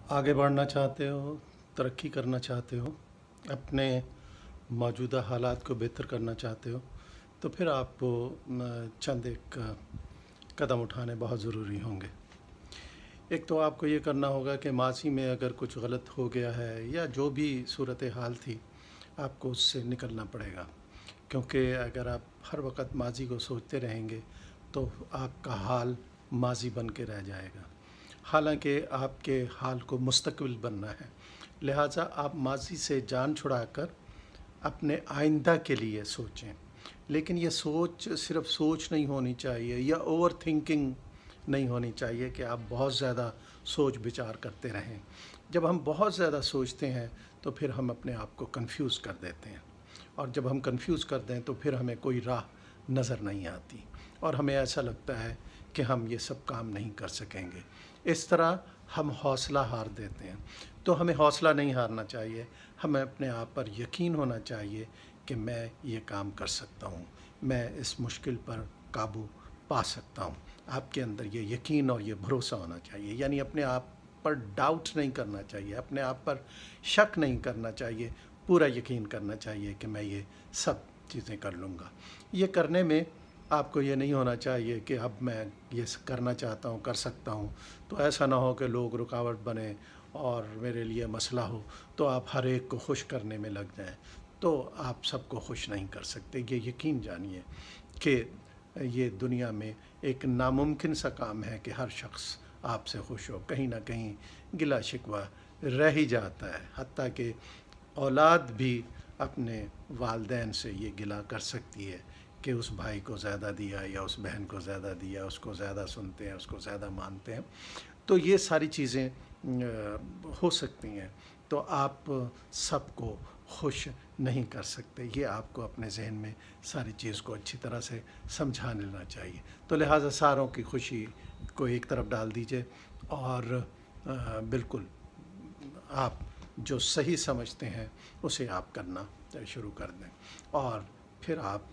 आगे बढ़ना चाहते हो, तरक्की करना चाहते हो, अपने मौजूदा हालात को बेहतर करना चाहते हो, तो फिर आपको चंद एक कदम उठाने बहुत ज़रूरी होंगे। एक तो आपको ये करना होगा कि माज़ी में अगर कुछ गलत हो गया है या जो भी सूरत हाल थी, आपको उससे निकलना पड़ेगा। क्योंकि अगर आप हर वक्त माज़ी को सोचते रहेंगे तो आपका हाल माज़ी बन के रह जाएगा। हालांकि आपके हाल को मुस्तकबिल बनना है, लिहाजा आप माज़ी से जान छुड़ाकर अपने आइंदा के लिए सोचें। लेकिन ये सोच सिर्फ सोच नहीं होनी चाहिए या ओवर थिंकिंग नहीं होनी चाहिए कि आप बहुत ज़्यादा सोच विचार करते रहें। जब हम बहुत ज़्यादा सोचते हैं तो फिर हम अपने आप को कंफ्यूज कर देते हैं, और जब हम कंफ्यूज कर दें तो फिर हमें कोई राह नज़र नहीं आती और हमें ऐसा लगता है कि हम ये सब काम नहीं कर सकेंगे। इस तरह हम हौसला हार देते हैं। तो हमें हौसला नहीं हारना चाहिए, हमें अपने आप पर यकीन होना चाहिए कि मैं ये काम कर सकता हूँ, मैं इस मुश्किल पर काबू पा सकता हूँ। आपके अंदर ये यकीन और ये भरोसा होना चाहिए, यानी अपने आप पर डाउट नहीं करना चाहिए, अपने आप पर शक नहीं करना चाहिए, पूरा यकीन करना चाहिए कि मैं ये सब चीज़ें कर लूँगा। ये करने में आपको ये नहीं होना चाहिए कि अब मैं ये करना चाहता हूँ, कर सकता हूँ, तो ऐसा ना हो कि लोग रुकावट बने और मेरे लिए मसला हो तो आप हर एक को खुश करने में लग जाएं। तो आप सबको खुश नहीं कर सकते। ये यकीन जानिए कि ये दुनिया में एक नामुमकिन सा काम है कि हर शख्स आपसे खुश हो। कहीं ना कहीं गिला शिकवा रह ही जाता है, हत्ता कि औलाद भी अपने वालदैन से ये गिला कर सकती है कि उस भाई को ज़्यादा दिया या उस बहन को ज़्यादा दिया, उसको ज़्यादा सुनते हैं, उसको ज़्यादा मानते हैं। तो ये सारी चीज़ें हो सकती हैं। तो आप सबको खुश नहीं कर सकते। ये आपको अपने जहन में सारी चीज़ को अच्छी तरह से समझा लेना चाहिए। तो लिहाजा सारों की खुशी को एक तरफ डाल दीजिए और बिल्कुल आप जो सही समझते हैं उसे आप करना शुरू कर दें और फिर आप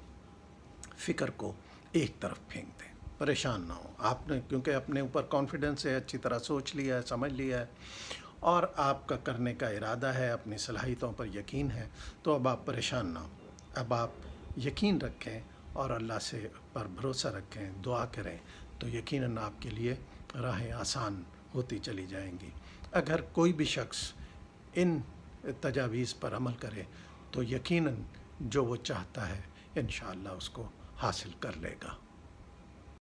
फ़िक्र को एक तरफ फेंक दें। परेशान ना हो आपने, क्योंकि अपने ऊपर कॉन्फिडेंस है, अच्छी तरह सोच लिया है, समझ लिया है और आपका करने का इरादा है, अपनी सलाहियतों पर यकीन है, तो अब आप परेशान ना हो। अब आप यकीन रखें और अल्लाह से पर भरोसा रखें, दुआ करें, तो यकीनन आपके लिए राहें आसान होती चली जाएंगी। अगर कोई भी शख्स इन तजावीज़ पर अमल करे तो यकीनन जो वो चाहता है इंशाअल्लाह उसको हासिल कर लेगा।